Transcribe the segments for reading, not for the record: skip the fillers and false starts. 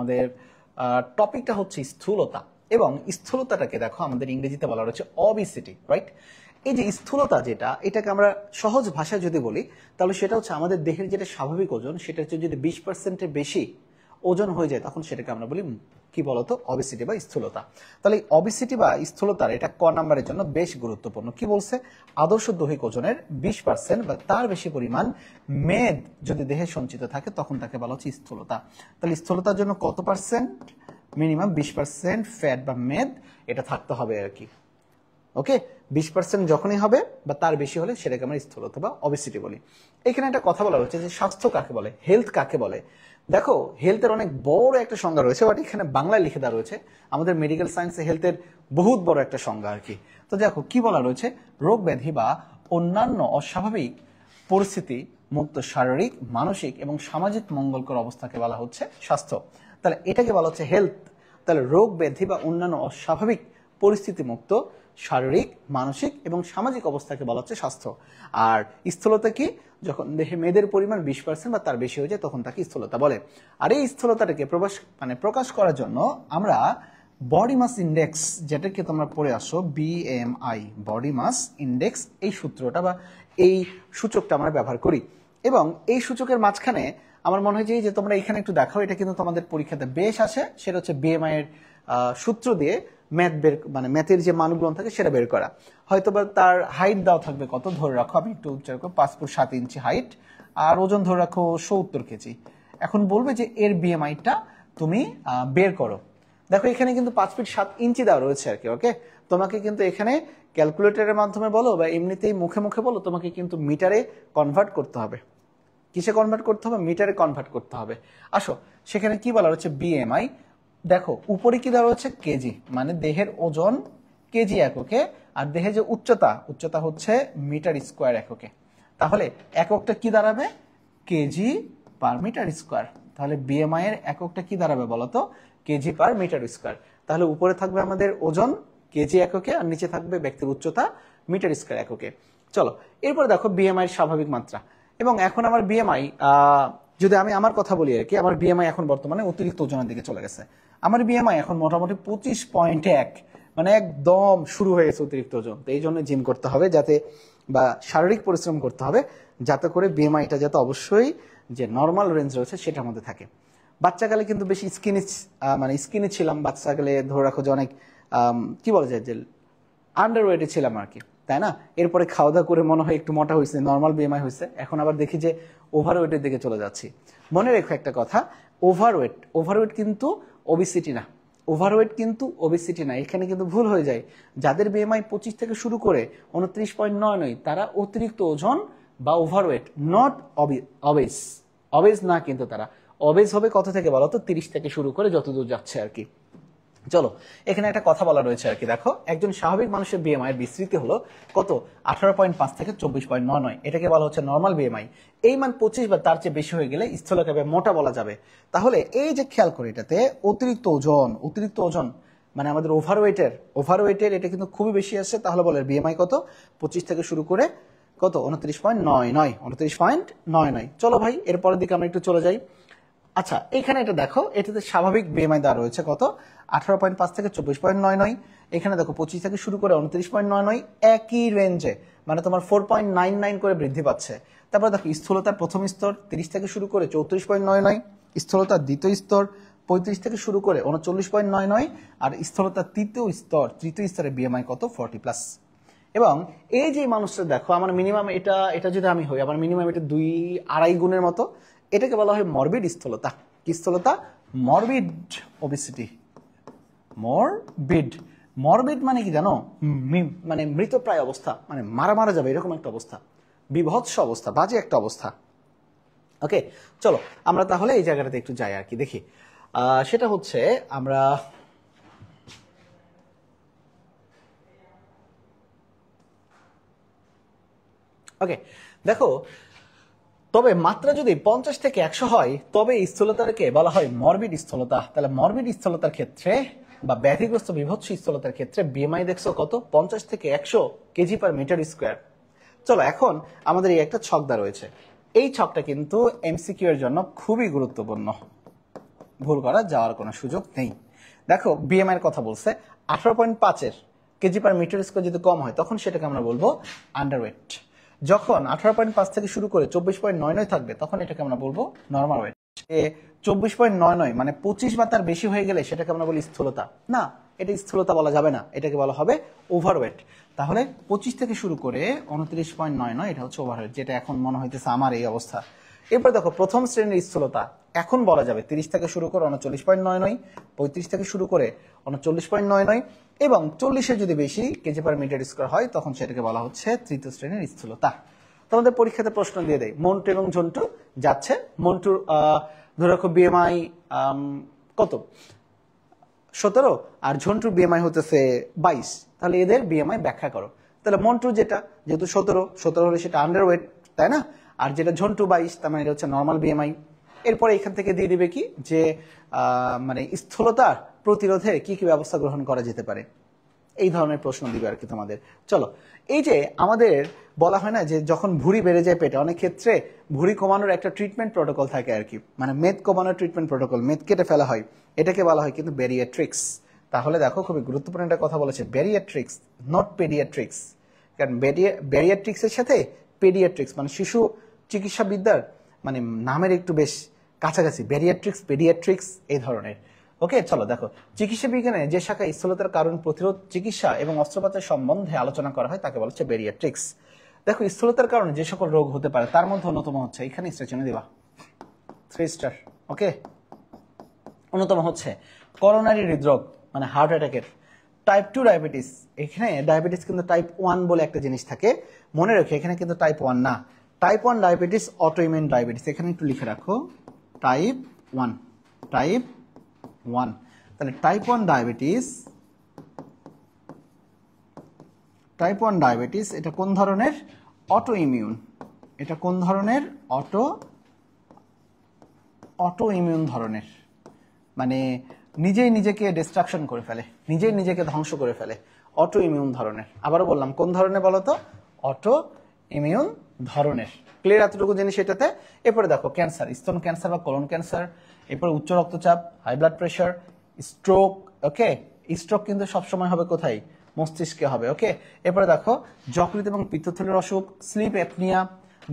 আমাদের টপিকটা হচ্ছে স্থূলতা, এবং স্থূলতাটাকে দেখো আমাদের ইংরেজিতে বলা হচ্ছে অবিসিটি, রাইট? এই যে স্থূলতা যেটা, এটাকে আমরা সহজ ভাষায় যদি বলি তাহলে সেটা হচ্ছে আমাদের দেহের যেটা স্বাভাবিক ওজন সেটা হচ্ছে যদি 20%-এর বেশি ওজন হয়ে যায় তখন সেটাকে আমরা বলি কি বলতো, অবিসিটি বা স্থূলতা। তাহলে এই অবিসিটি বা স্থূলতার এটা ক নাম্বারের জন্য বেশ গুরুত্বপূর্ণ। কি বলছে? আদর্শ দৈহিক ওজনের 20% বা তার বেশি পরিমাণ মেদ যদি দেহে সঞ্চিত থাকে তখন তাকে বলা হচ্ছে স্থূলতা। তাহলে স্থূলতার জন্য কত পার্সেন্ট? মিনিমাম 20% ফ্যাট বা মেদ এটা থাকতে হবে আর কি। ওকে, 20% যখনই হবে বা তার বেশি হলে সেটাকে আমরা স্থূলতা বা অবেসিটি বলি। এখানে একটা কথা বলা হচ্ছে যে স্বাস্থ্য কাকে বলে, হেলথ কাকে বলে। দেখো, হেলথের অনেক বড় একটা সংজ্ঞা রয়েছে, বাট এখানে বাংলায় লিখে দেওয়া রয়েছে। আমাদের মেডিকেল সায়েন্সে হেলথের বহুত বড় একটা সংজ্ঞা আর কি। তো দেখো কি বলা রয়েছে, রোগ ব্যাধি বা অন্যান্য অস্বাভাবিক পরিস্থিতি মুক্ত শারীরিক, মানসিক এবং সামাজিক মঙ্গলকর অবস্থাকে বলা হচ্ছে স্বাস্থ্য। তাহলে এটাকে বলা হচ্ছে হেলথ। তাহলে রোগ ব্যাধি বা অন্যান্য অস্বাভাবিক পরিস্থিতি মুক্ত শারীরিক, মানসিক এবং সামাজিক অবস্থাকে বলা হচ্ছে স্বাস্থ্য। আর স্থূলতা কি? যখন দেহে মেদের পরিমাণ 20% বা তার বেশি হয়ে যায় তখন তাকে স্থূলতা বলে। আর এই স্থূলতাটাকে প্রকাশ করার জন্য আমরা বডি মাস ইন্ডেক্স, যেটাকে তোমরা পড়ে আসো BMI, বডি মাস ইন্ডেক্স, এই সূত্রটা বা এই সূচকটা আমরা ব্যবহার করি। এবং এই সূচকের মাঝখানে আমার মনে হয় যে তোমরা এখানে একটু দেখাও, এটা কিন্তু তোমাদের পরীক্ষাতে বেশ আসে। সেটা হচ্ছে BMI এর সূত্র দিয়ে ম্যাথ বের, মানে ম্যাথের যে মানগুলো থাকে সেটা বের করা। হয়তো বা তার হাইট দেওয়া থাকবে কত, ধরে রাখো, আমি একটু উচ্চারণ করবো 5 ফুট 7 ইঞ্চি হাইট, আর ওজন ধরে রাখো 70 কেজি। এখন বলবে যে এর BMI-টা তুমি বের করো। দেখো এখানে কিন্তু 5 ফিট 7 ইঞ্চি দেওয়া রয়েছে আর কি। ওকে, তোমাকে কিন্তু এখানে ক্যালকুলেটরের মাধ্যমে বলো বা এমনিতেই মুখে মুখে বলো, তোমাকে কিন্তু মিটারে কনভার্ট করতে হবে। কিসে কনভার্ট করতে হবে? মিটারে কনভার্ট করতে হবে। আসো, সেখানে কি বলা হচ্ছে BMI। দেখো উপরে কি দেওয়া হচ্ছে কেজি, মানে দেহের ওজন কেজি এককে, আর দেহের যে উচ্চতা হচ্ছে মিটার স্কোয়ার এককে। তাহলে এককটা কি দাঁড়াবে? Kg per metre square. তাহলে BMI এর এককটা কি দাঁড়াবে বলতো? Kg per metre square. তাহলে উপরে থাকবে আমাদের ওজন কেজি এককে, আর নিচে থাকবে ব্যক্তির উচ্চতা মিটার স্কোয়ার এককে। চলো এরপর দেখো BMI এর স্বাভাবিক মাত্রা। এবং এখন আমার BMI, যদি আমি আমার কথা বলি আর কি, আমার BMI এখন বর্তমানে অতিরিক্ত ওজনের দিকে চলে গেছে। আমার BMI এখন মোটামুটি 25.1, মানে একদম শুরু হয়ে গেছে অতিরিক্ত ওজন। তো এই জন্য জিম করতে হবে যাতে, বা শারীরিক পরিশ্রম করতে হবে যাতে করে BMI-টা যাতে অবশ্যই যে নর্মাল রেঞ্জ রয়েছে সেটার মধ্যে থাকে। বাচ্চাকালে কিন্তু বেশি স্কিনি ছিলাম। বাচ্চাকালে ধরে রাখো যে অনেক কি বলা যায় যে আন্ডারওয়েটে ছিলাম আর কি, তাই না? এরপরে খাওয়া দাওয়া করে মনে হয় একটু মোটা হয়েছে, নর্মাল BMI হয়েছে। এখন আবার দেখি যে ওভারওয়েটের দিকে চলে যাচ্ছি। মনে রেখো একটা কথা, ওভারওয়েট কিন্তু ওবিসিটি না। ওভারওয়েট কিন্তু ওবিসিটি না, এখানে কিন্তু ভুল হয়ে যায়। যাদের BMI 25 থেকে শুরু করে 29.99, তারা অতিরিক্ত ওজন বা ওভারওয়েট, নট অবেজ। অবেজ না, কিন্তু তারা অবেজ হবে কত থেকে বলো তো? 30 থেকে শুরু করে যতদূর যাচ্ছে আর কি। চলো এখানে একটা কথা বলা রয়েছে আর কি। দেখো, একজন স্বাভাবিক মানুষের BMI এর বিস্তৃতি হলো কত? 18.5 থেকে 24.99। এটাকে বলা হচ্ছে নর্মাল BMI। এই মান 25 বা তার চেয়ে বেশি হয়ে গেলে স্থূলতা বা মোটা বলা যাবে। তাহলে এই যে খেয়াল করি, এটাতে অতিরিক্ত ওজন মানে আমাদের ওভারওয়েটের এটা কিন্তু খুবই বেশি আসছে। তাহলে বলে BMI কত? 25 থেকে শুরু করে কত? 29.99। চলো ভাই এরপরের দিকে আমরা একটু চলে যাই। আচ্ছা, এখানে এটা দেখো, এটাতে স্বাভাবিক BMI দেওয়া রয়েছে কত? 18.5 থেকে 24.99। এখানে দেখো 25 থেকে শুরু করে 29.99, একই রেঞ্জে, মানে তোমার 4.99 করে বৃদ্ধি পাচ্ছে। তারপর দেখো স্থূলতার প্রথম স্তর 30 থেকে শুরু করে 34.99, স্থূলতার দ্বিতীয় স্তর 35 থেকে শুরু করে 39.99, আর স্থূলতার তৃতীয় স্তরে BMI কত? 40+। এবং এই যে মানুষটা দেখো, আমার মিনিমাম এটা যদি আমি হই, আমার মিনিমাম এটা 2-2.5 গুণের মতো। এটাকে বলা হয় মরবিড স্থূলতা। কি স্থূলতা? Morbid obesity. মরবিড মানে কি জানো? মানে মৃতপ্রায় অবস্থা, মানে মারা যাবে এরকম একটা অবস্থা, বিভৎস অবস্থা, বাজে একটা অবস্থা। ওকে, চলো আমরা তাহলে এই জায়গাটাতে একটু যাই আর কি, দেখি। সেটা হচ্ছে আমরা ওকে দেখো, তবে মাত্রা যদি 50 থেকে 100 হয় তবে স্থূলতাকে বলা হয় মরবিড স্থূলতা। তাহলে মরবিড স্থূলতার ক্ষেত্রে বা ব্যাধিগ্রস্ত বিভৎস স্থূলতার ক্ষেত্রে BMI দেখছো কত? 50 থেকে 100 কেজি পার মিটার স্কোয়ার। চলো এখন আমাদের এই একটা ছক দেওয়া রয়েছে। এই ছকটা কিন্তু MCQ এর জন্য খুবই গুরুত্বপূর্ণ। ভুল করা যাওয়ার কোনো সুযোগ নেই। দেখো বিএমআই এর কথা বলছে, 18.5 কেজি পার মিটার স্কোয়ার যদি কম হয় তখন সেটাকে আমরা বলবো আন্ডারওয়েট। যখন 18.5 থেকে শুরু করে 24.99 থাকবে তখন এটাকে আমরা বলবো নর্মাল ওয়েট। 24.99 মানে 25 বা তার বেশি হয়ে গেলে সেটাকে আমরা বলি স্থূলতা। না, এটা স্থূলতা বলা যাবে না, এটাকে বলা হবে ওভারওয়েট। তাহলে 25 থেকে শুরু করে 29.99 এটা হচ্ছে ওভারওয়েট, যেটা এখন মনে হইতেছে আমার এই অবস্থা। এরপর দেখো প্রথম শ্রেণীর স্থূলতা এখন বলা যাবে 30 থেকে শুরু করে 39.99, 35 থেকে শুরু করে 39.99 এবং 40-এর যদি বেশি কেজি পার মিটার স্কয়ার হয় তখন সেটাকে বলা হচ্ছে তৃতীয় শ্রেণীর স্থূলতা। তোমাদের পরীক্ষাতে প্রশ্ন দিয়ে দেয় মন্টু এবং ঝন্টু যাচ্ছে, মন্টুর ধরে রাখো বিএমআই কত 17 আর ঝন্টুর বিএমআই হতেছে 22, তাহলে এদের বিএমআই ব্যাখ্যা করো। তাহলে মন্টুর যেটা যেহেতু 17 হলে সেটা আন্ডারওয়েট, তাই না? আর যেটা ঝন্টু 22 তার মানে এটা হচ্ছে নর্মাল বিএমআই। এরপরে এখান থেকে দিয়ে দিবে কি যে মানে স্থূলতার প্রতিরোধে কি কি ব্যবস্থা গ্রহণ করা যেতে পারে, এই ধরনের প্রশ্ন দিবে আর কি তোমাদের। চলো, এই যে আমাদের বলা হয় না যে যখন ভুঁড়ি বেড়ে যায় পেটে, অনেক ক্ষেত্রে ভুঁড়ি কমানোর একটা ট্রিটমেন্ট প্রোটোকল থাকে আর কি, মানে মেদ কমানোর ট্রিটমেন্ট প্রোটোকল, মেদ কেটে ফেলা হয়, এটাকে বলা হয় কিন্তু ব্যারিয়াট্রিক্স। তাহলে দেখো খুবই গুরুত্বপূর্ণ একটা কথা বলেছে, ব্যারিয়াট্রিক্স নট পেডিয়াট্রিক্স। কারণ ব্যারিয়াট্রিক্সের সাথে পেডিয়াট্রিক্স মানে শিশু চিকিৎসা বিদ্যার মানে নামের একটু বেশ কাছাকাছি, ব্যারিয়াট্রিক্স পেডিয়াট্রিক্স এই ধরনের। ওকে, চলো দেখো চিকিৎসা বিজ্ঞানে যে শাখায় স্থূলতার কারণ প্রতিরোধ চিকিৎসা এবং অস্ত্রোপচার সম্বন্ধে আলোচনা করা হয় তাকে বলা হচ্ছে ব্যারিয়াট্রিক্স। দেখো স্থূলতার কারণে যে সকল রোগ হতে পারে তার মধ্যে অন্যতম হচ্ছে, এখানে স্টেশনে দিবা 3 স্টার। ওকে, অন্যতম হচ্ছে করোনারি হৃদরোগ মানে হার্ট অ্যাটাকের, টাইপ 2 ডায়াবেটিস। এখানে ডায়াবেটিস কিন্তু টাইপ 1 বলে একটা জিনিস থাকে, মনে রেখো এখানে কিন্তু টাইপ 1 না, টাইপ 1 ডায়াবেটিস অটোইমিউন ডায়াবেটিস, এখানে একটু লিখে রাখো টাইপ 1, টাইপ 1। তাহলে টাইপ 1 ডায়াবেটিস, টাইপ 1 ডায়াবেটিস এটা কোন ধরনের? Auto immune. এটা কোন ধরনের? অটো ইমিউন ধরনের, মানে নিজেই নিজেকে ডিস্ট্রাকশন করে ফেলে, নিজেই নিজেকে ধ্বংস করে ফেলে, অটো ইমিউন ধরনের। আবারও বললাম কোন ধরনের বলো তো? অটো ইমিউন ধরনের। ক্লিয়ার এতটুকু জিনিস এটাতে? এরপরে দেখো ক্যান্সার, স্তন ক্যান্সার বা কোলন ক্যান্সার, এরপরে উচ্চ রক্তচাপ, হাই ব্লাড প্রেশার, স্ট্রোক। ওকে, স্ট্রোক কিন্তু সবসময় হবে কোথায়? মস্তিষ্কে হবে। ওকে, এরপরে দেখো যকৃত এবং পিত্তথলির অসুখ, স্লিপ অ্যাপনিয়া,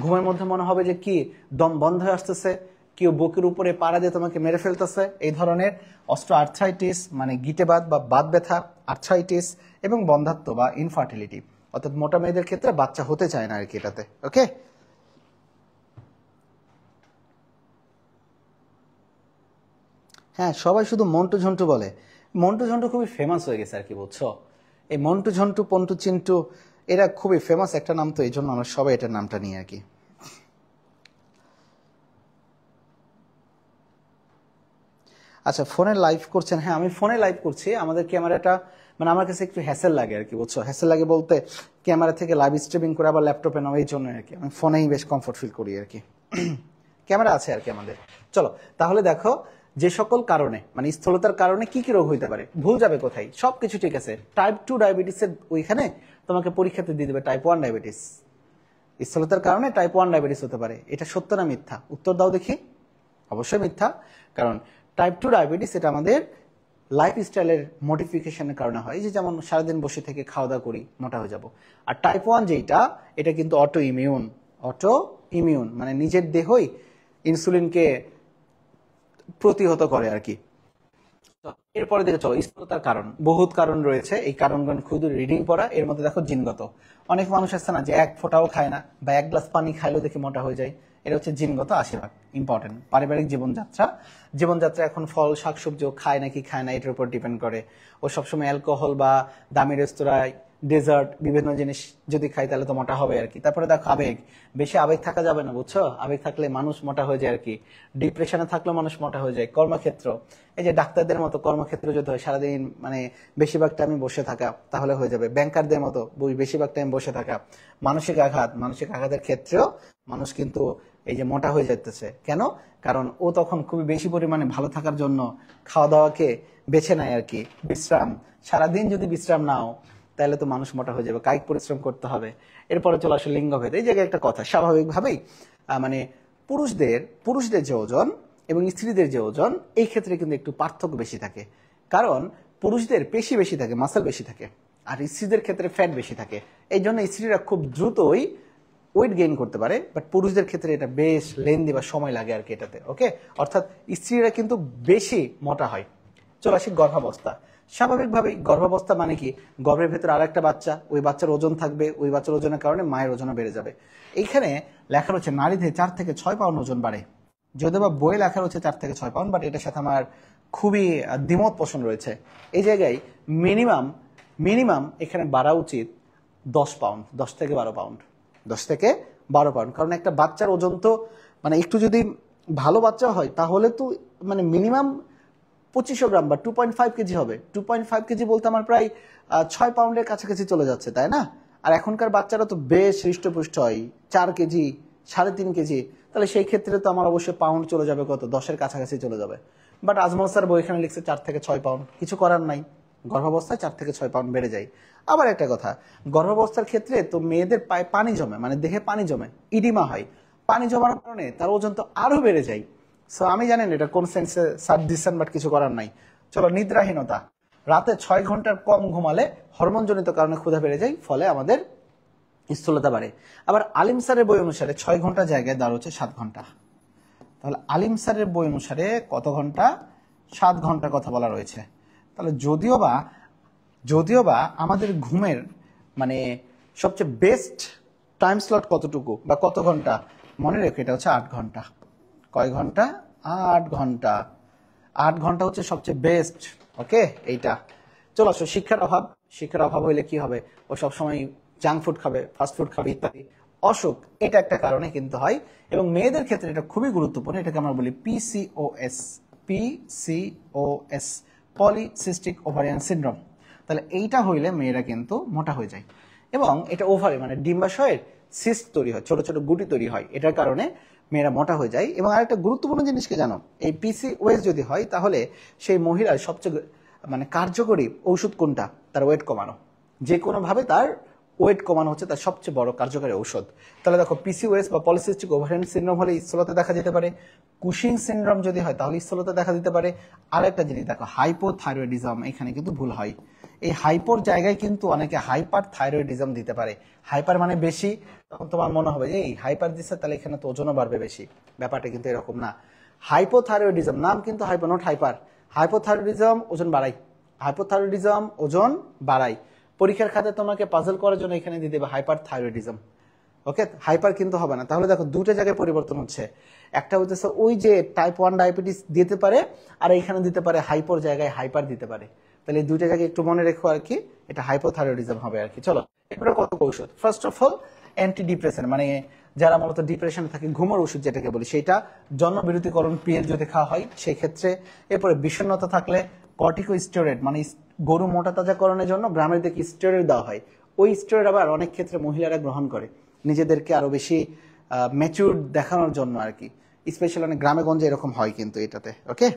ঘুমের মধ্যে মনে হবে যে কি দম বন্ধ হয়ে আসতেছে, কেউ বুকের উপরে পাড়া দিয়ে তোমাকে মেরে ফেলতেছে, এই ধরনের। অস্ট্রো আর্থ্রাইটিস মানে গিটেবাত বা বাত ব্যথা, আর্থ্রাইটিস এবং বন্ধ্যাত্ব বা ইনফার্টিলিটি, অর্থাৎ মোটা মেয়েদের ক্ষেত্রে বাচ্চা হতে চায় না আর কি এটাতে। ওকে, হ্যাঁ সবাই শুধু মন্টু ঝন্টু বলে, মন্টু ঝন্টু খুবই ফেমাস হয়ে গেছে আর কি, বুঝছো? এই মন্টু ঝন্টু পন্টু চিন্টু এরা খুবই ফেমাস একটা নাম, তো এই জন্য আমরা সবাই এটার নামটা নিয়ে আর কি। আচ্ছা, ফোনে লাইভ করছেন? হ্যাঁ আমি ফোনে লাইভ করছি, আমাদের ক্যামেরাটা মানে আমার কাছে একটু হ্যাসেল লাগে আর কি, বুঝছো? হ্যাসেল লাগে বলতে ক্যামেরা থেকে লাইভ স্ট্রিমিং করে আবার ল্যাপটপে নাও, এই জন্য আর কি আমি ফোনেই বেশ কমফোর্ট ফিল করি আর কি। ক্যামেরা আছে আর কি আমাদের। চলো তাহলে দেখো যে সকল কারণে মানে স্থূলতার কারণে কি কি রোগ হইতে পারে, ভুল যাবে কোথায়? সবকিছু ঠিক আছে, টাইপ 2 ডায়াবেটিসের ওইখানে তোমাকে পরীক্ষাতে দিয়ে দেবে টাইপ 1 ডায়াবেটিস। স্থূলতার কারণে টাইপ 1 ডায়াবেটিস হতে পারে, এটা সত্য না মিথ্যা? উত্তর দাও দেখি। অবশ্যই মিথ্যা, কারণ টাইপ 2 ডায়াবেটিস এটা আমাদের লাইফস্টাইলের মডিফিকেশনের কারণে হয়, যে যেমন সারাদিন বসে থেকে খাওয়া দাওয়া করি মোটা হয়ে যাব। আর টাইপ 1 যেটা এটা কিন্তু অটো ইমিউন, অটো ইমিউন মানে নিজের দেহই ইনসুলিনকে প্রতিহত করে আর কি। এরপরে দেখে চলো স্থূলতার কারণ, বহুত কারণ রয়েছে, এই কারণগুলো শুধু রিডিং পড়া। এর মধ্যে দেখো জিনগত, অনেক মানুষ আছে না যে এক ফোঁটাও খায় না বা এক গ্লাস পানি খাইলেও দেখে মোটা হয়ে যায়, এটা হচ্ছে জিনগত 80%। ইম্পর্টেন্ট পারিবারিক জীবনযাত্রা, জীবনযাত্রা এখন ফল শাকসবজিও খায় নাকি খায় না এটার উপর ডিপেন্ড করে। ও সবসময় অ্যালকোহল বা দামি রেস্তোরাঁয় ডেজার্ট বিভিন্ন জিনিস যদি খাই তাহলে তো মোটা হবে আর কি। তারপরে দেখো আবেগ, বেশি আবেগ থাকা যাবে না, বুঝছো? আবেগ থাকলে মানুষ মোটা হয়ে যায় আর কি। ডিপ্রেশনে থাকলে মানুষ মোটা হয়ে যায়। কর্মক্ষেত্র, এই যে ডাক্তারদের মতো কর্মক্ষেত্র যদি হয় সারাদিন মানে বেশিরভাগ টাইম বসে থাকা তাহলে হয়ে যাবে। ব্যাংকারদের মতো বেশিরভাগ টাইম বসে থাকা। মানসিক আঘাত, মানসিক আঘাতের ক্ষেত্রেও মানুষ কিন্তু এই যে মোটা হয়ে যাইতেছে। কেন? কারণ ও তখন খুবই বেশি পরিমাণে ভালো থাকার জন্য খাওয়া দাওয়াকে বেছে নেয় আর কি। বিশ্রাম, সারাদিন যদি বিশ্রাম নাও তাহলে তো মানুষ মোটা হয়ে যাবে, কায়িক পরিশ্রম করতে হবে। এরপরে চলে আসে লিঙ্গভেদ। এই জায়গায় একটা কথা, স্বাভাবিকভাবেই মানে পুরুষদের যে ওজন এবং স্ত্রীদের যে ওজন এই ক্ষেত্রে কিন্তু একটু পার্থক্য বেশি থাকে, কারণ পুরুষদের পেশি বেশি থাকে, মাসল বেশি থাকে, আর স্ত্রীদের ক্ষেত্রে ফ্যাট বেশি থাকে। এই জন্য স্ত্রীরা খুব দ্রুতই ওয়েট গেইন করতে পারে, বাট পুরুষদের ক্ষেত্রে এটা বেশ লেন্দি বা সময় লাগে আর কি এটাতে। ওকে, অর্থাৎ স্ত্রীরা কিন্তু বেশি মোটা হয়। চলে আসি গর্ভাবস্থা। স্বাভাবিকভাবেই গর্ভাবস্থা মানে কি, গর্ভের ভেতরে আর একটা বাচ্চা, ওই বাচ্চার ওজন থাকবে, ওই বাচ্চার ওজনের কারণে মায়ের ওজনও বেড়ে যাবে। এইখানে লেখা রয়েছে নারীদের 4 থেকে 6 পাউন্ড ওজন বাড়ে, যদিও বা বইয়ে লেখা রয়েছে 4 থেকে 6 পাউন্ড, বাট এটার সাথে আমার খুবই দ্বিমত পোষণ রয়েছে। এই জায়গায় মিনিমাম এখানে বাড়া উচিত 10 পাউন্ড, 10 থেকে 12 পাউন্ড, 10 থেকে 12 পাউন্ড। কারণ একটা বাচ্চার ওজন তো মানে একটু যদি ভালো বাচ্চা হয় তাহলে তো মানে মিনিমাম 2500 গ্রাম বা 2.5 কেজি হবে। 2.5 কেজি বলতে আমার প্রায় 6 পাউন্ডের কাছাকাছি চলে যাচ্ছে, তাই না? আর এখনকার বাচ্চারা তো বেশ হৃষ্টপুষ্ট হয়, 4 কেজি, 3.5 কেজি। তাহলে সেই ক্ষেত্রে তো আমার অবশ্যই পাউন্ড চলে যাবে কত, 10-এর কাছাকাছি চলে যাবে। বাট আজমল স্যার বই এখানে লিখছে 4 থেকে 6 পাউন্ড, কিছু করার নাই, গর্ভাবস্থায় 4 থেকে 6 পাউন্ড বেড়ে যায়। আবার একটা কথা, গর্ভাবস্থার ক্ষেত্রে তো মেয়েদের পায়ে পানি জমে, মানে দেহে পানি জমে, ইডিমা হয়। পানি জমার কারণে তার ওজন তো আরো বেড়ে যায়। সো আমি জানেন এটা কোন সেন্সে সার দিচ্ছেন, বাট কিছু করার নাই। চলো, নিদ্রাহীনতা। রাতে 6 ঘন্টার কম ঘুমালে হরমোনজনিত কারণে ক্ষুধা বেড়ে যায়, ফলে আমাদের স্থূলতা বাড়ে। আবার আলিম স্যারের বই অনুসারে 6 ঘন্টা জায়গায় দাঁড় হচ্ছে 7 ঘন্টা। তাহলে আলিম স্যারের বই অনুসারে কত ঘন্টা? 7 ঘন্টার কথা বলা রয়েছে। তাহলে যদিও বা আমাদের ঘুমের মানে সবচেয়ে বেস্ট টাইম স্লট কতটুকু বা কত ঘন্টা, মনে রেখো এটা হচ্ছে 8 ঘন্টা। কয় ঘন্টা? 8 ঘন্টা। 8 ঘন্টা হচ্ছে সবচেয়ে বেস্ট। ওকে, এইটা। চলো আসো, শিক্ষার অভাব হইলে কি হবে? ও সবসময় জাঙ্ক ফুড খাবে, ফাস্ট ফুড খাবে ইত্যাদি। অসুখ, এটা একটা কারণে কিন্তু হয়, এবং মেয়েদের ক্ষেত্রে এটা খুবই গুরুত্বপূর্ণ। এটাকে আমরা বলি পিসিওএস, পলিসিস্টিক ওভারিয়ান সিনড্রোম। তাহলে এইটা হইলে মেয়েরা কিন্তু মোটা হয়ে যায়, এবং এটা ওভারে মানে ডিম্বাশয়ের সিস্ট তৈরি হয়, ছোট ছোট গুটি তৈরি হয়, এটার কারণে মেয়েরা মোটা হয়ে যায়। এবং আরেকটা গুরুত্বপূর্ণ জিনিসকে জানো, এই পিসিওএস যদি হয় তাহলে সেই মহিলার সবচেয়ে মানে কার্যকরী ঔষধ কোনটা? তার ওয়েট কমানো। যে কোনোভাবে তার ওয়েট কমানো হচ্ছে তার সবচেয়ে বড় কার্যকরী ঔষধ। তাহলে দেখো, পিসিওএস বা পলিসিস্টিক ওভারিয়ান সিনড্রোম হলে স্থূলতা দেখা যেতে পারে। কুশিং সিনড্রোম যদি হয় তাহলে স্থূলতা দেখা দিতে পারে। আরেকটা জিনিস দেখো, হাইপোথাইরয়েডিজম, এখানে কিন্তু ভুল হয়। এই হাইপোর জায়গায় কিন্তু অনেকে হাইপার থাইরয়েডিজম দিতে পারে। হাইপার মানে বেশি, তখন তোমার মনে হবে এই হাইপার দিচ্ছে তাহলে এখানে তো ওজনও বাড়বে বেশি। ব্যাপারটা কিন্তু এরকম না। হাইপোথাইরয়েডিজম, নাম কিন্তু হাইপো, নট হাইপার। হাইপোথাইরয়েডিজম ওজন বাড়ায়, হাইপোথাইরয়েডিজম ওজন বাড়ায়। পরীক্ষার খাতে তোমাকে পাজল করার জন্য এখানে দিয়ে দেবে হাইপার থাইরয়েডিজম। ওকে, হাইপার কিন্তু হবে না। তাহলে দেখো, দুটো জায়গায় পরিবর্তন হচ্ছে। একটা হচ্ছে ওই যে টাইপ 1 ডায়াবেটিস দিতে পারে, আর এইখানে দিতে পারে হাইপোর জায়গায় হাইপার দিতে পারে। তাহলে এই দুইটা জায়গায় একটু মনে রেখো আর কি, এটা হাইপোথাইরয়েডিজম হবে আর কি। চলো, এরপরে কত ঔষধ। First of all anti depression, মানে যারা মূলত ডিপ্রেশনে থাকে, ঘুমের ওষুধ যেটাকে বলি, সেটা জন্মবিরতিকরণ পিল যদি খাওয়া হয় সেই ক্ষেত্রে। এরপরে বিষণ্ণতা থাকলে কর্টিকোস্টেরয়েড, মানে গরু মোটা তাজাকরণের জন্য গ্রামের দিকে স্টেরয়েড দেওয়া হয়। ওই স্টেরয়েড আবার অনেক ক্ষেত্রে মহিলারা গ্রহণ করে নিজেদেরকে আরো বেশি ম্যাচিউর দেখানোর জন্য আর কি। স্পেশালি অনেক গ্রামে গঞ্জে এরকম হয় কিন্তু এটাতে। ওকে,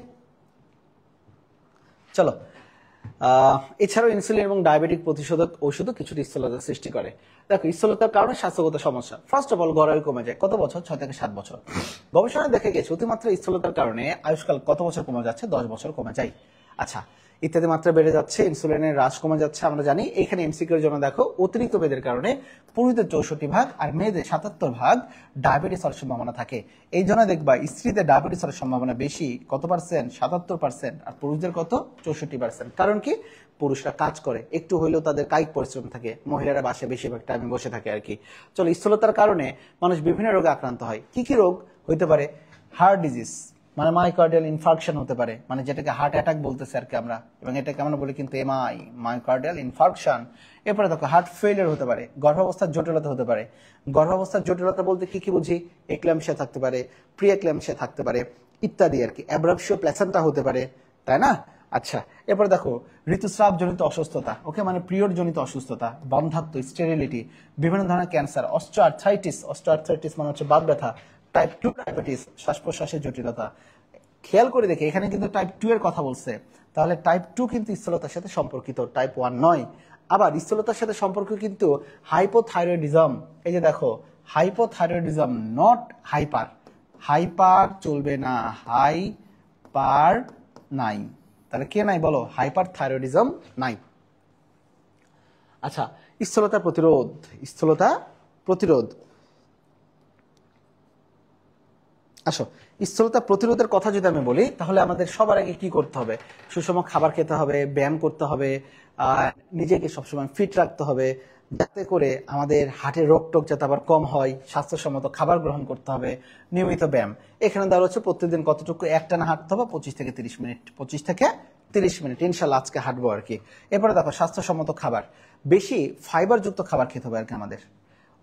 চলো। এছাড়াও ইনসুলিন এবং ডায়াবেটিক প্রতিষেধক ওষুধও কিছুটা স্থূলতা সৃষ্টি করে। দেখো, স্থূলতার কারণে স্বাস্থ্যগত সমস্যা। ফার্স্ট অফ অল গড়ায়ু কমে যায়। কত বছর? 6 থেকে 7 বছর। গবেষণায় দেখা গেছে অতিমাত্রা স্থূলতার কারণে আয়ুষ্কাল কত বছর কমে যাচ্ছে? 10 বছর কমে যায়। আচ্ছা, ইত্যাদি মাত্রা বেড়ে যাচ্ছে, ইনসুলিনের হ্রাস কমে যাচ্ছে, আমরা জানি। এখানে এমসিকিউর জন্য দেখো, অতিরিক্ত মেদের কারণে পুরুষদের 64 ভাগ আর মেয়েদের 77 ভাগ ডায়াবেটিস হওয়ার সম্ভাবনা থাকে। এই জন্য দেখবা স্ত্রীদের ডায়াবেটিস হওয়ার সম্ভাবনা বেশি, কত পার্সেন্ট? 77%, আর পুরুষদের কত? 64%। কারণ কি? পুরুষরা কাজ করে, একটু হইলেও তাদের কায়িক পরিশ্রম থাকে, মহিলারা বাসে বেশিরভাগ টাইমে বসে থাকে আর কি। চলো, স্থূলতার কারণে মানুষ বিভিন্ন রোগে আক্রান্ত হয়। কি কি রোগ হইতে পারে? হার্ট ডিজিজ, মানে মায়োকার্ডিয়াল ইনফার্কশন হতে পারে, মানে যেটাকে হার্ট অ্যাটাক বলতেছে আর কি আমরা, এবং এটাকে আমরা বলি কিন্তু এমআই, মায়োকার্ডিয়াল ইনফার্কশন। এরপরে দেখো, হার্ট ফেলিয়ার হতে পারে, গর্ভাবস্থার জটিলতা হতে পারে। গর্ভাবস্থার জটিলতা বলতে কি কি বুঝি? এক্ল্যাম্পসিয়া থাকতে পারে, প্রি এক্ল্যাম্পসিয়া থাকতে পারে ইত্যাদি আর কি। অ্যাব্রাপশিও প্ল্যাসেন্টা হতে পারে, তাই না? আচ্ছা, এরপর দেখো, ঋতুস্রাব জনিত অসুস্থতা, ওকে, মানে পিরিয়ড জনিত অসুস্থতা, বন্ধ্যাত্ব, স্টেরিলিটি, বিভিন্ন ধরনের ক্যান্সার, অস্টিওআর্থ্রাইটিস মানে হচ্ছে বাত ব্যথা, টাইপ 2 ডায়াবেটিস, শ্বাস প্রশ্বাসের জটিলতা। খেয়াল করে দেখি, এখানে কিন্তু টাইপ 2 এর কথা বলছে, তাহলে টাইপ 2 কিন্তু স্থূলতার সাথে সম্পর্কিত, টাইপ 1 নয়। আবার স্থূলতার সাথে সম্পর্ক কিন্তু হাইপোথাইরয়েডিজম। এই যে দেখো, হাইপোথাইরয়েডিজম, নট হাইপার। হাইপার চলবে না, হাইপার নাই। তাহলে কে নাই বলো? হাইপার থাইরয়েডিজম নাই। আচ্ছা, স্থূলতা প্রতিরোধ, স্থূলতা প্রতিরোধ। আসো, স্থূলতা প্রতিরোধের কথা যদি আমি বলি, তাহলে আমাদের সবার আগে কি করতে হবে? সুষম খাবার খেতে হবে, ব্যায়াম করতে হবে, নিজেকে সবসময় ফিট রাখতে হবে, যাতে করে আমাদের হার্টের রোগ টোগ যাতে আবার কম হয়। স্বাস্থ্যসম্মত খাবার গ্রহণ করতে হবে, নিয়মিত ব্যায়াম। এখানে দেওয়া হচ্ছে প্রতিদিন কতটুকু একটানা হাঁটতে হবে, 25 থেকে 30 মিনিট, 25 থেকে 30 মিনিট ইনশাল্লাহ আজকে হাঁটবো আর কি। এরপরে দেখো স্বাস্থ্যসম্মত খাবার, বেশি ফাইবারযুক্ত খাবার খেতে হবে আর কি আমাদের,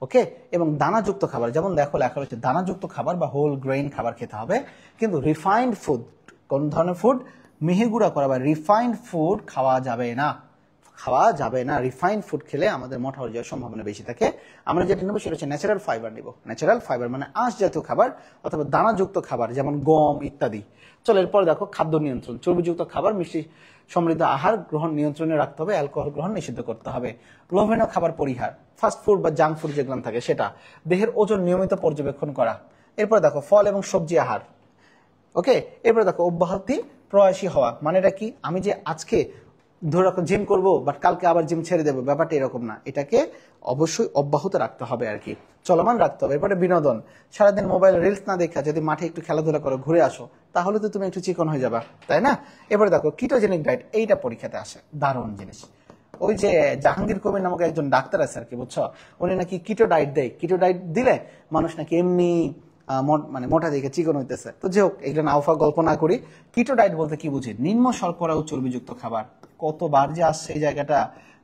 ওকে। এবং দানাযুক্ত খাবার, যেমন দেখো লেখা রয়েছে দানাযুক্ত খাবার বা হোল গ্রেইন খাবার খেতে হবে। কিন্তু রিফাইন্ড ফুড, কোন ধরনের ফুড? মিহি গুঁড়া করা বা রিফাইন্ড ফুড খাওয়া যাবে না, খাওয়া যাবে না। রিফাইন্ড ফুড খেলে আমাদের মোটা হয়ে যাওয়ার সম্ভাবনা বেশি থাকে। আমরা যেটা নেবো সেটা হচ্ছে ন্যাচারাল ফাইবার নেব। ন্যাচারাল ফাইবার মানে আঁশ জাতীয় খাবার অথবা দানাযুক্ত খাবার, যেমন গম ইত্যাদি। চলো এরপর দেখো খাদ্য নিয়ন্ত্রণ, চর্বিযুক্ত খাবার, মিষ্টি সমৃদ্ধ আহার গ্রহণ নিয়ন্ত্রণে রাখতে হবে, অ্যালকোহল গ্রহণ নিষিদ্ধ করতে হবে। লোভনীয় খাবার পরিহার, ফাস্ট ফুড বা জাঙ্ক ফুড যেগুলো থাকে সেটা। দেহের ওজন নিয়মিত পর্যবেক্ষণ করা। এরপর দেখো ফল এবং সবজি আহার, ওকে। এরপরে দেখো অব্যাহতি প্রয়াসী হওয়া, মানে এটা কি? আমি যে আজকে ধরে রাখো জিম করবো বাট কালকে আবার জিম ছেড়ে দেবো, ব্যাপারটা এরকম না। এটাকে অবশ্যই অব্যাহত রাখতে হবে আর কি, চলমান রাখতে হবে। এরপরে বিনোদন, সারাদিন মোবাইল রিলস না দেখা যদি মাঠে একটু খেলাধুলা করো, ঘুরে আসো, তাহলে তো তুমি একটু চিকন হয়ে যাবা, তাই না? এবারে দেখো কিটোজেনিক ডায়েট, এইটা পরীক্ষাতে আসে, দারুণ জিনিস। ওই যে জাহাঙ্গীর কবির নামক একজন ডাক্তার আছে আর কি, বুঝছো, উনি নাকি কিটো ডায়েট দেয়। কিটো ডায়েট দিলে মানুষ নাকি এমনি মানে মোটা দিকে চিকন হইতেছে। তো যে হোক, এগুলো নাওফা গল্প না করি। কিটো ডায়েট বলতে কি বুঝি? নিম্ন শর্করা ও চর্বিযুক্ত খাবার। কতবার যে আসছে এই জায়গাটা।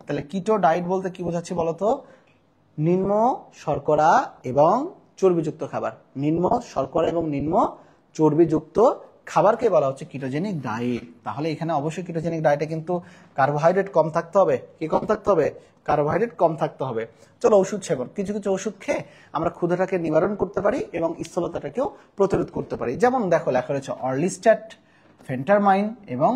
তাহলে কিটো ডায়েট বলতে কি বোঝাচ্ছি বলতো? নিম্ন শর্করা এবং চর্বিযুক্ত খাবার। নিম্ন শর্করা এবং নিম্ন চর্বিযুক্ত খাবারকে বলা হচ্ছে কিটোজেনিক ডায়েট। তাহলে এখানে অবশ্যই কিটোজেনিক ডায়েটে কিন্তু কার্বোহাইড্রেট কম থাকতে হবে। কি কম থাকতে হবে? কার্বোহাইড্রেট কম থাকতে হবে। চলো ওষুধ সেবন, কিছু কিছু ওষুধ খেয়ে আমরা ক্ষুধাটাকে নিবারণ করতে পারি এবং স্থূলতাটাকেও প্রতিরোধ করতে পারি। যেমন দেখো লেখা রয়েছে অর্লিস্ট্যাট, ফেন্টারমাইন এবং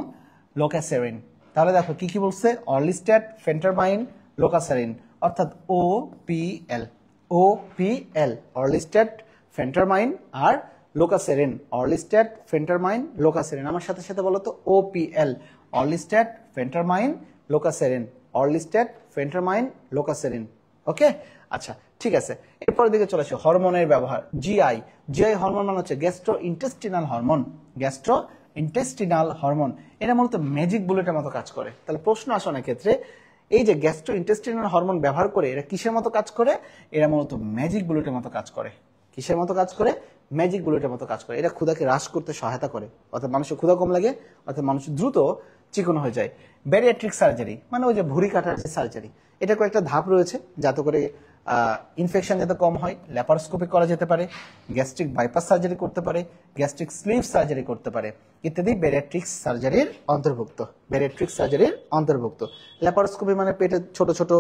লোকাসেরিন। তাহলে দেখো কি কি বলছে? অর্লিস্ট্যাট, ফেন্টারমাইন, লোকাসেরিন, অর্থাৎ OPL, OPL, অর্লিস্ট্যাট, ফেন্টারমাইন আর লোকাসেরিন। অর্লিস্ট্যাট, ফেন্টারমাইন, লোকাসেরিন। আমার সাথে সাথে বলো তো, OPL, অর্লিস্ট্যাট, ফেন্টারমাইন, লোকাসেরিন। অর্লিস্ট্যাট, ফেন্টারমাইন, লোকাসেরিন, ওকে। আচ্ছা ঠিক আছে, এরপরের দিকে চলে আসে হরমোনের ব্যবহার। জিআই, জিআই হরমোন মানে হচ্ছে gastro intestinal hormone. Gastro intestinal hormone, এটা মূলত ম্যাজিক বুলেটের মতো কাজ করে। তাহলে প্রশ্ন আসে অনেক ক্ষেত্রে, এই যে গ্যাস্ট্রো ইন্টেস্টিনাল হরমোন ব্যবহার করে এরা কিসের মতো কাজ করে? এরা মূলত ম্যাজিক বুলেটের মতো কাজ করে। কিসের মতো কাজ করে? ম্যাজিক বুলেটের মতো কাজ করে। এটা ক্ষুধাকে হ্রাস করতে সহায়তা করে, অর্থাৎ মানুষের ক্ষুধা কম লাগে, অর্থাৎ মানুষ দ্রুত চিকন হয়ে যায়। ব্যারিয়াট্রিক সার্জারি মানে ওই যে ভুঁড়ি কাটার যে সার্জারি, এটা কয়েকটা ধাপ রয়েছে যাতে করে ইনফেকশন যাতে কম হয়। ল্যাপারোস্কোপি করা যেতে পারে, গ্যাস্ট্রিক বাইপাস সার্জারি করতে পারে, গ্যাস্ট্রিক স্লিভ সার্জারি করতে পারে ইত্যাদি ব্যারিয়াট্রিক সার্জারির অন্তর্ভুক্ত। ব্যারিয়াট্রিক সার্জারির অন্তর্ভুক্ত। ল্যাপারোস্কোপি মানে পেটে ছোট ছোট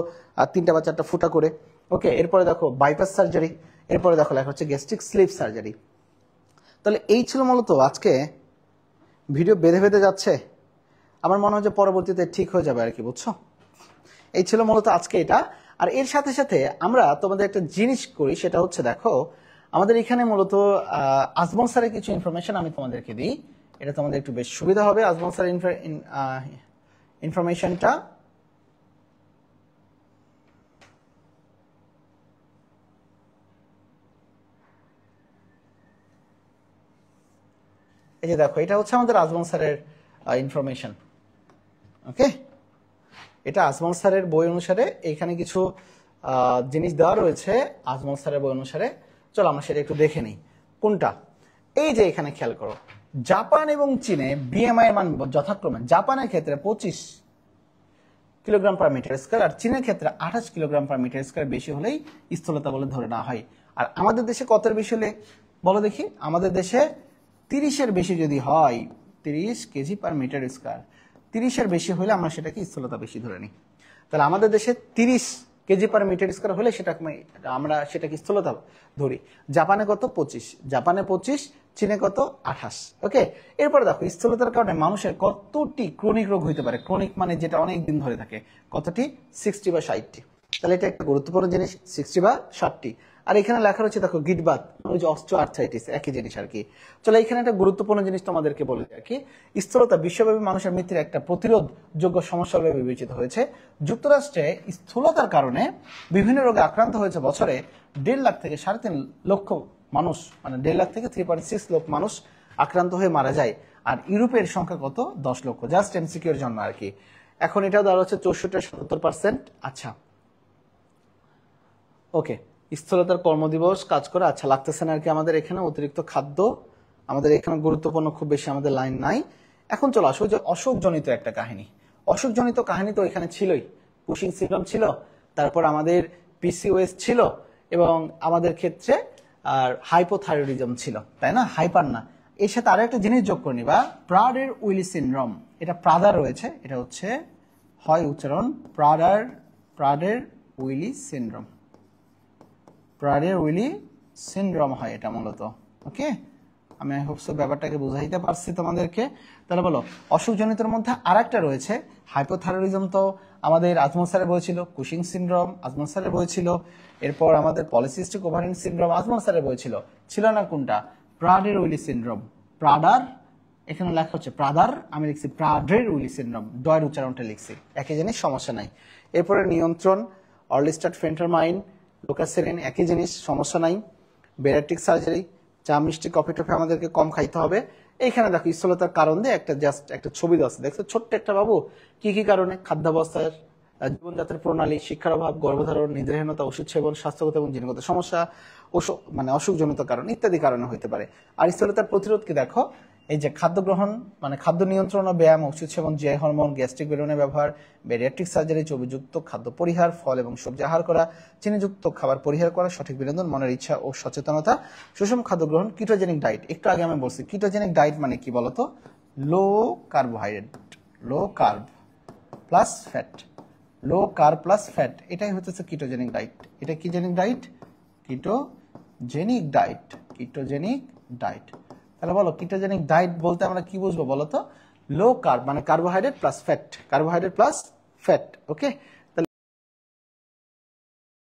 3টা বা 4টা ফুটা করে, ওকে। এরপরে দেখো বাইপাস সার্জারি, এরপরে দেখো লেখা হচ্ছে গ্যাস্ট্রিক স্লিভ সার্জারি। তাহলে এই ছিল মূলত আজকে। ভিডিও বেঁধে বেঁধে যাচ্ছে, আমার মনে হয় যে পরবর্তীতে ঠিক হয়ে যাবে আর কি, বুঝছো। এই ছিল মূলত আজকে এটা। আর এর সাথে সাথে আমরা তোমাদের একটা জিনিস করি, সেটা হচ্ছে দেখো আমাদের এখানে মূলত আজমল স্যারের কিছু ইনফরমেশন আমি তোমাদেরকে দিই, এটা তোমাদের একটু বেশ সুবিধা হবে। আজমল স্যারের ইনফরমেশনটা এই যে দেখো, এটা হচ্ছে আমাদের আজমল স্যারের ইনফরমেশন, ওকে। এটা আজমল স্যারের বই অনুসারে এখানে কিছু জিনিস দেওয়া রয়েছে আজমল স্যারের বই অনুসারে। চলো আমরা সেটা একটু দেখে নিই। কোনটা? এই যে এখানে খেয়াল করো, জাপান এবং চীনে বিএমআই এর মান যথাক্রমে জাপানের ক্ষেত্রে 25 কিলোগ্রাম পার মিটার স্কয়ার আর চীনের ক্ষেত্রে 28 কিলোগ্রাম পার মিটার স্কয়ার বেশি হলেই স্থূলতা বলে ধরে নেওয়া হয়। আর আমাদের দেশে কতের বেশি হলে বলো দেখি? আমাদের দেশে 30-এর বেশি যদি হয়, 30 কেজি পার মিটার স্কয়ার, 30-এর বেশি হলে আমরা সেটাকে স্থূলতা বেশি ধরে নিই। তাহলে আমাদের দেশে 30 কেজি পার মিটার স্কয়ার হলে আমরা সেটাকে স্থূলতা ধরি। জাপানে কত? 25। জাপানে 25, চীনে কত? 28, ওকে। এরপর দেখো স্থূলতার কারণে মানুষের কতটি ক্রনিক রোগ হইতে পারে। ক্রনিক মানে যেটা অনেক দিন ধরে থাকে, কতটি? 60 বা 60টি। তাহলে এটা একটা গুরুত্বপূর্ণ জিনিস, 60 বা 60টি। আর এখানে লেখা রয়েছে দেখো গিটবাত, ওই যে অস্ট্রো আর্থাইটিস, একই জিনিস আর কি। চলো এখানে একটা গুরুত্বপূর্ণ জিনিস তোমাদেরকে বলে আর কি, স্থূলতা বিশ্বব্যাপী মানুষের মৃত্যুর একটা প্রতিরোধযোগ্য সমস্যা হিসেবে বিবেচিত হয়েছে। যুক্তরাষ্ট্রে স্থূলতার কারণে বিভিন্ন রোগে আক্রান্ত হয়েছে বছরে 1.5 লাখ থেকে 3.5 লক্ষ মানুষ, মানে 1.5 লাখ থেকে 3.6 লাখ মানুষ আক্রান্ত হয়ে মারা যায়। আর ইউরোপের সংখ্যা কত? 10 লক্ষ। জাস্ট এমসিকিউর জন্য আর কি। এখন এটাও দেওয়া হচ্ছে 64-70%। আচ্ছা ওকে, স্থূলতার কর্মদিবস কাজ করে। আচ্ছা লাগতেছে না আর কি আমাদের এখানে অতিরিক্ত খাদ্য, আমাদের এখানে গুরুত্বপূর্ণ খুব বেশি আমাদের লাইন নাই। এখন চলো আসো যে অসুখজনিত একটা কাহিনী। অসুখজনিত কাহিনী তো এখানে ছিলই, কুশিং সিনড্রোম ছিল, তারপর আমাদের পিসিওএস ছিল, এবং আমাদের ক্ষেত্রে আর হাইপোথাইরয়েডিজম ছিল, তাই না? হাইপার না, এর সাথে আরো একটা জিনিস যোগ করে নিবা, প্রাডার উইলি সিনড্রোম। এটা প্রাদার রয়েছে, এটা হচ্ছে হয় উচ্চারণ প্রাডার উইলি সিনড্রোম, প্রাডার উইলি সিনড্রোম হয় এটা মূলত। ওকে, আমি আই হোপ সো ব্যাপারটাকে বুঝাইতে পারছি তোমাদেরকে। তাহলে বলো অসুখজনিতের মধ্যে আরেকটা রয়েছে হাইপোথাইরয়েডিজম, তো আমাদের আজমল স্যারের বই ছিল। কুশিং সিনড্রোম আজমল স্যারের বই ছিল। এরপর আমাদের পলিসিস্টিক ওভারিয়ান সিনড্রোম আজমল স্যারের বই ছিল। ছিল না কোনটা? প্রাডার উইলি সিনড্রোম। প্রাডার, এখানে লেখা হচ্ছে প্রাদার, আমি লিখছি প্রাডার উইলি সিনড্রোম, ডয়ের উচ্চারণটা লিখছি, একই জিনিস, সমস্যা নাই। এরপরে নিয়ন্ত্রণ, অর্লিস্টাট ফেন্টারমাইন, লোকাসেরিন, একই জিনিস, সমস্যা নাই। বেরিয়াট্রিক সার্জারি, চা মিষ্টি কফি টফি আমাদেরকে কম খাইতে হবে। এইখানে দেখো স্থূলতার কারণ দিয়ে একটা জাস্ট একটা ছবি দেওয়া আছে, দেখছো ছোট্ট একটা বাবু, কি কি কারণে? খাদ্যাবস্থার, জীবনযাত্রার প্রণালী, শিক্ষার অভাব, গর্ভধারণ, নিদ্রাহীনতা, ওষুধ সেবন, স্বাস্থ্যগত এবং জিনগত সমস্যা, মানে অসুখজনিত কারণ ইত্যাদি কারণে হইতে পারে। আর স্থূলতার প্রতিরোধ কি দেখো, এই যে খাদ্য গ্রহণ, মানে খাদ্য নিয়ন্ত্রণ ও ব্যায়াম, ওষুধ সেবন, জিআই হরমোন, গ্যাস্ট্রিক বেলুনের ব্যবহার, বেরিয়াট্রিক সার্জারি, চর্বিযুক্ত খাদ্য পরিহার, ফল এবং সবজি আহার করা, চিনিযুক্ত খাবার পরিহার করা, সঠিক বিনোদন, মনের ইচ্ছা ও সচেতনতা, সুষম খাদ্য গ্রহণ, কিটোজেনিক ডায়েট। একটু আগে আমি বলছি কিটোজেনিক ডায়েট মানে কি বলতো? লো carbohydrate, low carb plus fat, low carb plus fat, এটাই হচ্ছে কিটোজেনিক ডায়েট। এটা ketogenic diet, ketogenic diet, ketogenic diet. তাহলে বলো কিটোজেনিক ডায়েট বলতে আমরা কি বুঝবো বলো তো? লো কার্ব মানে carbohydrate plus fat, carbohydrate plus fat. ওকে,